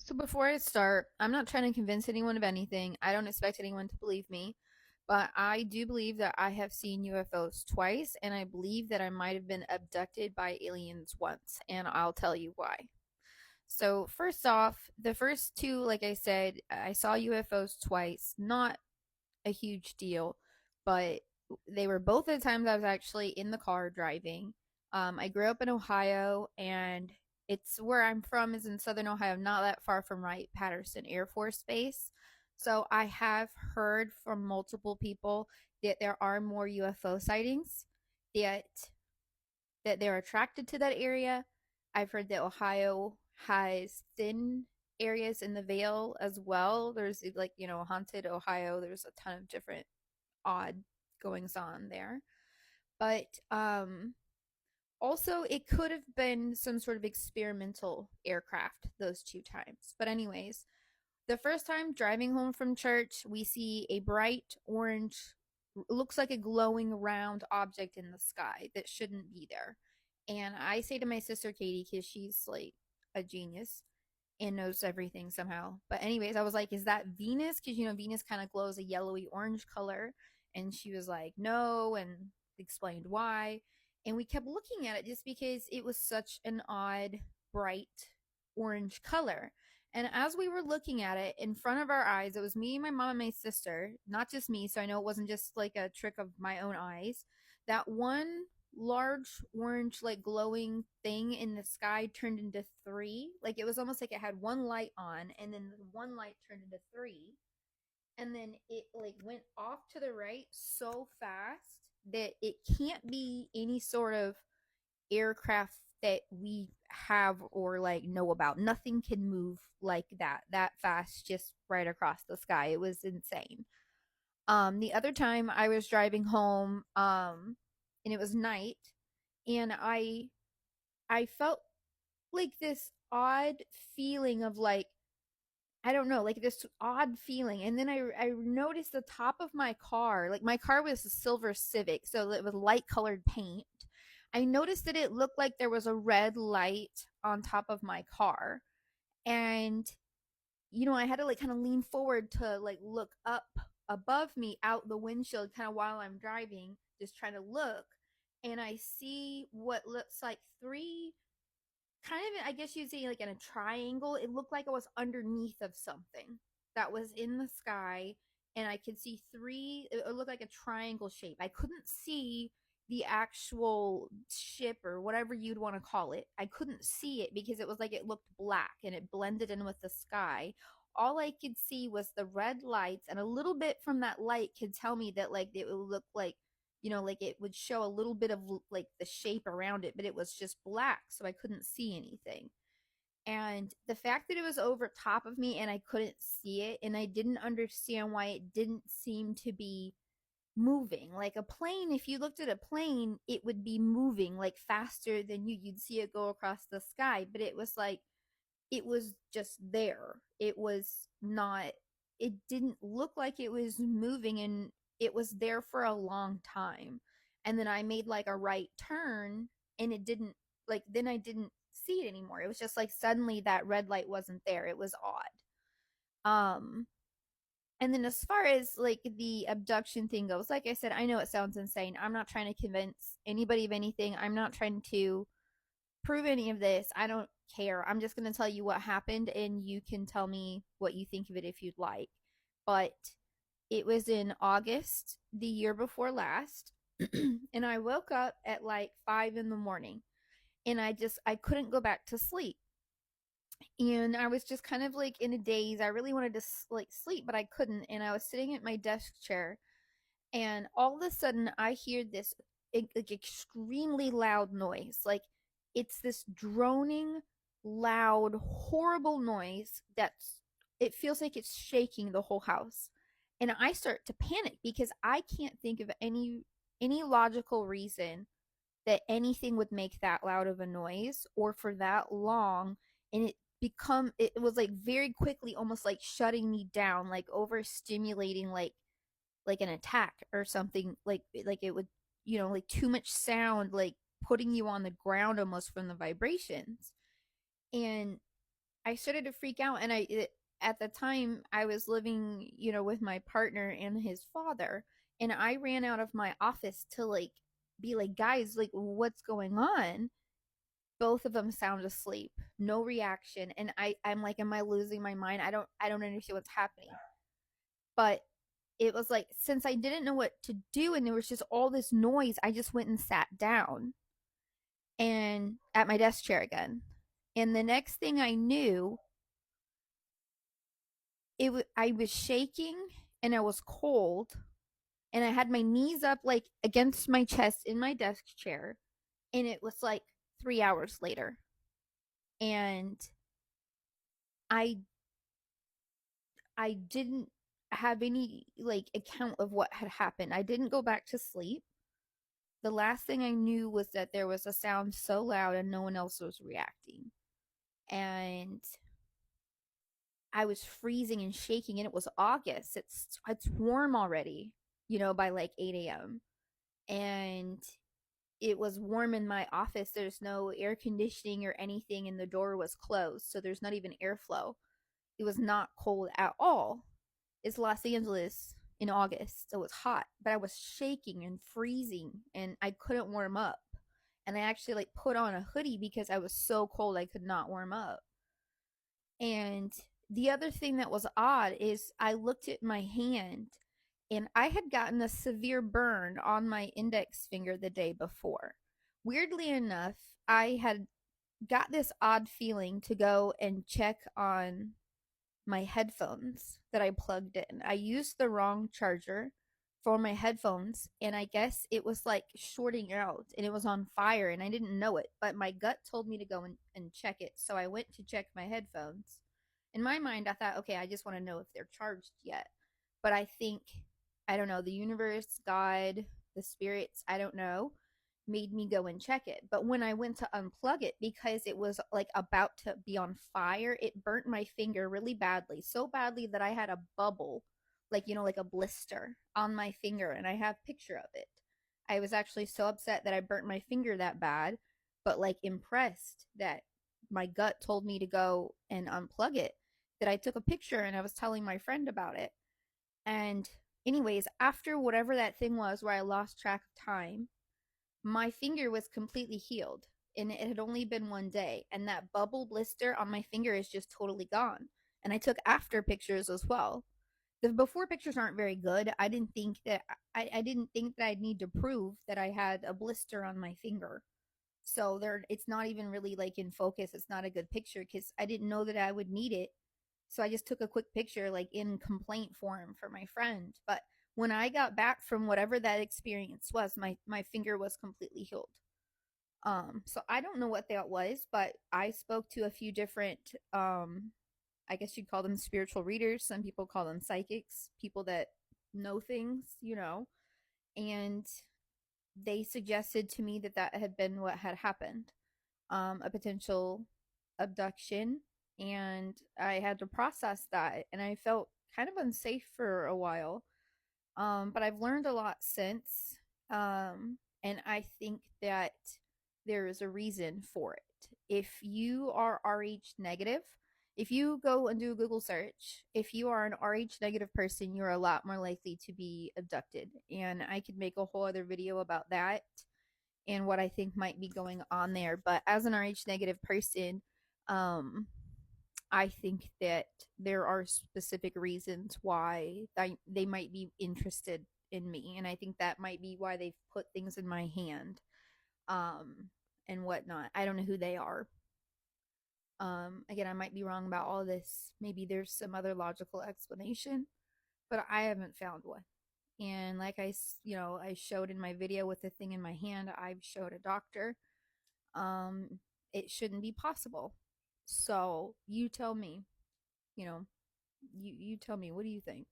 So before I start, I'm not trying to convince anyone of anything. I don't expect anyone to believe me, but I do believe that I have seen UFOs twice, and I believe that I might have been abducted by aliens once, and I'll tell you why. So first off, the first two, like I said, I saw UFOs twice. Not a huge deal, but they were both the times I was actually in the car driving. I grew up in Ohio, and it's where I'm from is in southern Ohio, not that far from Wright-Patterson Air Force Base. So I have heard from multiple people that there are more UFO sightings, that they're attracted to that area. I've heard that Ohio has thin areas in the Vale as well. There's like, haunted Ohio. There's a ton of different odd goings on there. But also it could have been some sort of experimental aircraft those two times. But anyways, the first time driving home from church, we see a bright orange, looks like a glowing round object in the sky that shouldn't be there. And I say to my sister Katie, because she's like a genius and knows everything somehow. But, anyways, I was like, is that Venus? Because, Venus kind of glows a yellowy orange color. And she was like, no, and explained why. And we kept looking at it just because it was such an odd, bright orange color. And as we were looking at it in front of our eyes, it was me, my mom, and my sister, not just me. So I know it wasn't just like a trick of my own eyes. That one large orange, like glowing thing in the sky turned into three. Like it was almost like it had one light on, and then one light turned into three. And then it like went off to the right so fast that it can't be any sort of aircraft that we have or like know about. Nothing can move like that fast just right across the sky. It was insane. The other time I was driving home, and it was night, and I felt like this odd feeling of like, I don't know, like this odd feeling. And then I noticed the top of my car, like my car was a silver Civic, so it was light colored paint. I noticed that it looked like there was a red light on top of my car. And, I had to like kind of lean forward to like look up above me out the windshield kind of while I'm driving, just trying to look. And I see what looks like three, kind of, I guess you'd say like in a triangle. It looked like it was underneath of something that was in the sky, and I could see three. It looked like a triangle shape. I couldn't see the actual ship or whatever you'd want to call it. I couldn't see it because it was like it looked black and it blended in with the sky. All I could see was the red lights, and a little bit from that light could tell me that like it would look like, like it would show a little bit of like the shape around it, but it was just black, so I couldn't see anything. And the fact that it was over top of me and I couldn't see it, and I didn't understand why it didn't seem to be moving. Like a plane, if you looked at a plane, it would be moving like faster than you'd see it go across the sky, but it was like it was just there. It was not, it didn't look like it was moving, and it was there for a long time. And then I made like a right turn, and it didn't, like, then I didn't see it anymore. It was just like suddenly that red light wasn't there. It was odd. Um, and then as far as like the abduction thing goes, like I said, I know it sounds insane. I'm not trying to convince anybody of anything. I'm not trying to prove any of this. I don't care. I'm just going to tell you what happened, and you can tell me what you think of it if you'd like. But it was in August, the year before last, and I woke up at like 5 in the morning, and I couldn't go back to sleep. And I was just kind of like in a daze. I really wanted to like sleep, but I couldn't. And I was sitting at my desk chair, and all of a sudden I hear this like extremely loud noise. Like it's this droning, loud, horrible noise that's, it feels like it's shaking the whole house. And I start to panic because I can't think of any logical reason that anything would make that loud of a noise or for that long. And it was like very quickly almost like shutting me down, like overstimulating, like an attack or something, like it would, like too much sound, like putting you on the ground almost from the vibrations. And I started to freak out, and at the time I was living, with my partner and his father, and I ran out of my office to like be like, guys, like what's going on? Both of them sound asleep, no reaction, and I'm like, am I losing my mind? I don't understand what's happening. But it was like, since I didn't know what to do and there was just all this noise, I just went and sat down and at my desk chair again. And the next thing I knew, I was shaking and I was cold and I had my knees up like against my chest in my desk chair, and it was like 3 hours later. And I I didn't have any like account of what had happened. I didn't go back to sleep. The last thing I knew was that there was a sound so loud and no one else was reacting. And I was freezing and shaking, and it was August. It's warm already, by like 8 a.m. And it was warm in my office. There's no air conditioning or anything, and the door was closed, so there's not even airflow. It was not cold at all. It's Los Angeles in August, so it's hot, but I was shaking and freezing, and I couldn't warm up. And I actually like put on a hoodie because I was so cold I could not warm up. And the other thing that was odd is I looked at my hand, and I had gotten a severe burn on my index finger the day before. Weirdly enough, I had got this odd feeling to go and check on my headphones that I plugged in. I used the wrong charger for my headphones, and I guess it was like shorting out and it was on fire, and I didn't know it, but my gut told me to go and check it. So I went to check my headphones. In my mind, I thought, okay, I just want to know if they're charged yet. But I think, I don't know, the universe, God, the spirits, I don't know, made me go and check it. But when I went to unplug it, because it was like about to be on fire, it burnt my finger really badly. So badly that I had a bubble, like, like a blister on my finger, and I have a picture of it. I was actually so upset that I burnt my finger that bad, but like impressed that my gut told me to go and unplug it, that I took a picture and I was telling my friend about it. And anyways, after whatever that thing was where I lost track of time, my finger was completely healed, and it had only been 1 day, and that bubble blister on my finger is just totally gone. And I took after pictures as well. The before pictures aren't very good. I didn't think that I'd need to prove that I had a blister on my finger. So there, it's not even really like in focus. It's not a good picture because I didn't know that I would need it. So I just took a quick picture like in complaint form for my friend. But when I got back from whatever that experience was, my finger was completely healed. So I don't know what that was, but I spoke to a few different I guess you'd call them spiritual readers. Some people call them psychics, people that know things. And they suggested to me that that had been what had happened, a potential abduction, and I had to process that, and I felt kind of unsafe for a while. But I've learned a lot since, and I think that there is a reason for it. If you are RH negative, if you go and do a Google search, if you are an RH negative person, you're a lot more likely to be abducted. And I could make a whole other video about that and what I think might be going on there. But as an RH negative person, um, I think that there are specific reasons why they might be interested in me, and I think that might be why they've put things in my hand, um, and whatnot. I don't know who they are. Again, I might be wrong about all this. Maybe there's some other logical explanation, but I haven't found one. And like I showed in my video with the thing in my hand, I've showed a doctor. Um, it shouldn't be possible. So you tell me, you know, you tell me, what do you think?